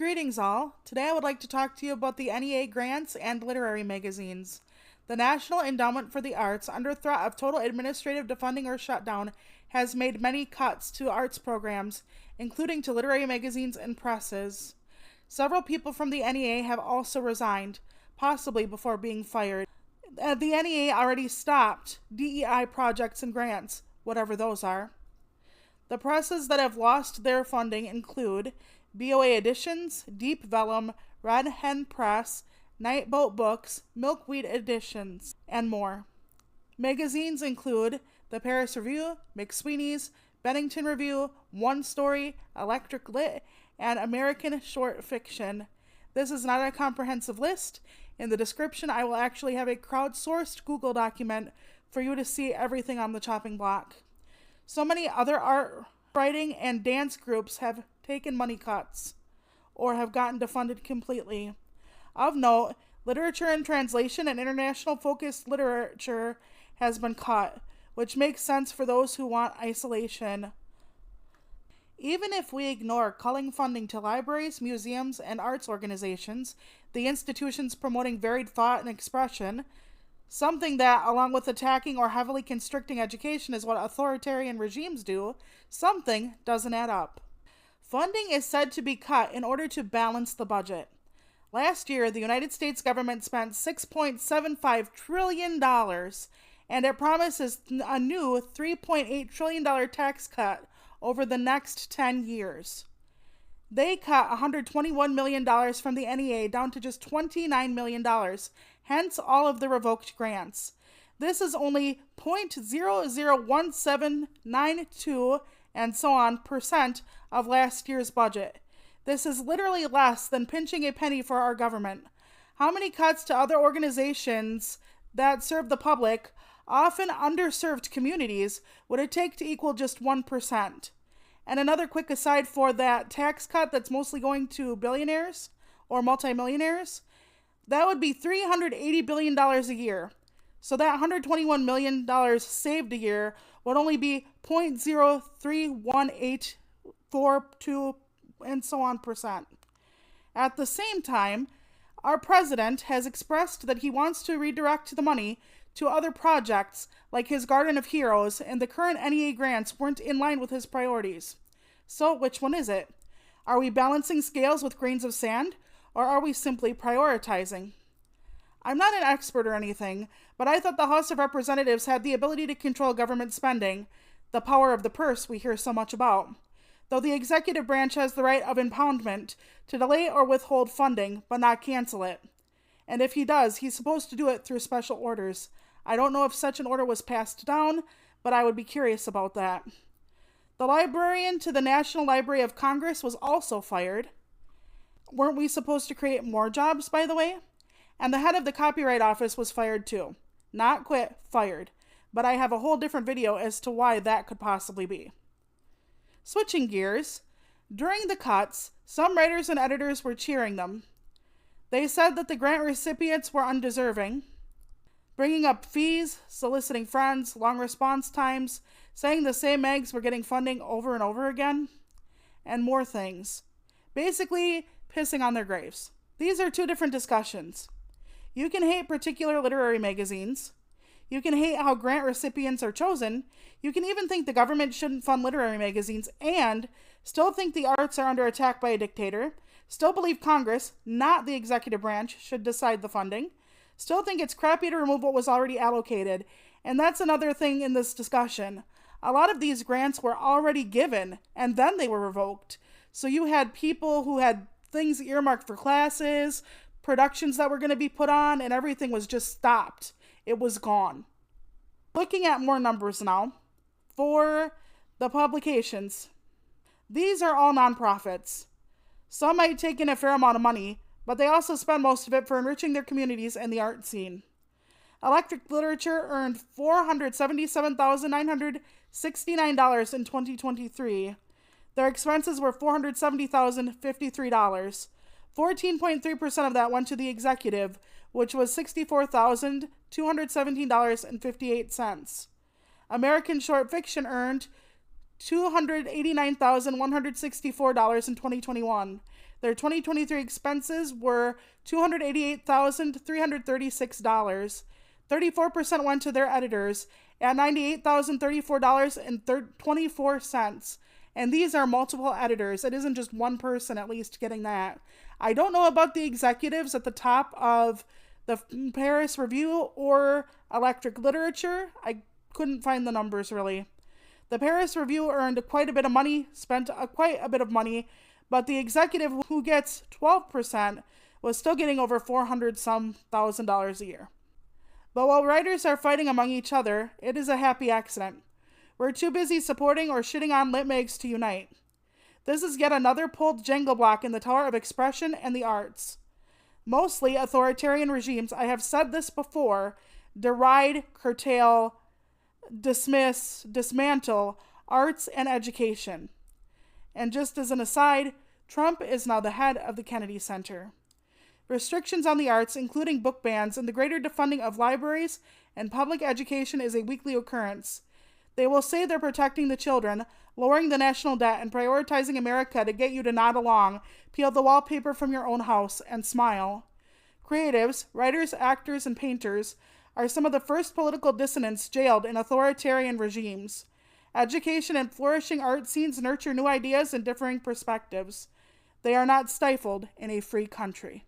Greetings all. Today I would like to talk to you about the NEA grants and literary magazines. The National Endowment for the Arts, under threat of total administrative defunding or shutdown, has made many cuts to arts programs, including to literary magazines and presses. Several people from the NEA have also resigned, possibly before being fired. The NEA already stopped DEI projects and grants, whatever those are. The presses that have lost their funding include BOA Editions, Deep Vellum, Red Hen Press, Nightboat Books, Milkweed Editions, and more. Magazines include the Paris Review, McSweeney's, Bennington Review, One Story, Electric Lit, and American Short Fiction. This is not a comprehensive list. In the description, I will actually have a crowdsourced Google document for you to see everything on the chopping block. So many other art, writing, and dance groups have taken money cuts or have gotten defunded completely. Of note, literature and translation and international focused literature has been cut, which makes sense for those who want isolation. Even if we ignore culling funding to libraries, museums, and arts organizations, the institutions promoting varied thought and expression, something that, along with attacking or heavily constricting education, is what authoritarian regimes do, something doesn't add up. Funding is said to be cut in order to balance the budget. Last year, the United States government spent $6.75 trillion, and it promises a new $3.8 trillion tax cut over the next 10 years. They cut $121 million from the NEA down to just $29 million, hence all of the revoked grants. This is only 0.001792 and so on percent of last year's budget. This is literally less than pinching a penny for our government. How many cuts to other organizations that serve the public, often underserved communities, would it take to equal just 1%? And another quick aside for that tax cut that's mostly going to billionaires or multimillionaires, that would be $380 billion a year. So that $121 million saved a year would only be 0.03184 and so on percent. At the same time, our president has expressed that he wants to redirect the money to other projects like his Garden of Heroes, and the current NEA grants weren't in line with his priorities. So which one is it? Are we balancing scales with grains of sand, or are we simply prioritizing? I'm not an expert or anything, but I thought the House of Representatives had the ability to control government spending, the power of the purse we hear so much about, though the executive branch has the right of impoundment to delay or withhold funding, but not cancel it. And if he does, he's supposed to do it through special orders. I don't know if such an order was passed down, but I would be curious about that. The librarian to the National Library of Congress was also fired. Weren't we supposed to create more jobs, by the way? And the head of the Copyright Office was fired too. Not quit, fired. But I have a whole different video as to why that could possibly be. Switching gears, during the cuts, some writers and editors were cheering them. They said that the grant recipients were undeserving, bringing up fees, soliciting friends, long response times, saying the same mags were getting funding over and over again, and more things. Basically, pissing on their graves. These are two different discussions. You can hate particular literary magazines. You can hate how grant recipients are chosen. You can even think the government shouldn't fund literary magazines and still think the arts are under attack by a dictator, still believe Congress, not the executive branch, should decide the funding, still think it's crappy to remove what was already allocated, and that's another thing in this discussion. A lot of these grants were already given, and then they were revoked. So you had people who had things earmarked for classes, productions that were going to be put on, and everything was just stopped. It was gone. Looking at more numbers now, for the publications, these are all nonprofits. Some might take in a fair amount of money, but they also spend most of it for enriching their communities and the art scene. Electric Literature earned $477,969 in 2023. Their expenses were $470,053. 14.3% of that went to the executive, which was $64,217.58. American Short Fiction earned $289,164 in 2021. Their 2023 expenses were $288,336. 34% went to their editors at $98,034.24. And these are multiple editors. It isn't just one person at least getting that. I don't know about the executives at the top of the Paris Review or Electric Literature. I couldn't find the numbers really. The Paris Review earned quite a bit of money, spent quite a bit of money, but the executive who gets 12% was still getting over $400,000 a year. But while writers are fighting among each other, it is a happy accident. We're too busy supporting or shitting on lit mags to unite. This is yet another pulled Jenga block in the tower of expression and the arts. Mostly authoritarian regimes, I have said this before, deride, curtail, dismiss, dismantle arts and education. And just as an aside, Trump is now the head of the Kennedy Center. Restrictions on the arts, including book bans and the greater defunding of libraries and public education, is a weekly occurrence. They will say they're protecting the children, lowering the national debt, and prioritizing America to get you to nod along, peel the wallpaper from your own house, and smile. Creatives, writers, actors, and painters are some of the first political dissidents jailed in authoritarian regimes. Education and flourishing art scenes nurture new ideas and differing perspectives. They are not stifled in a free country.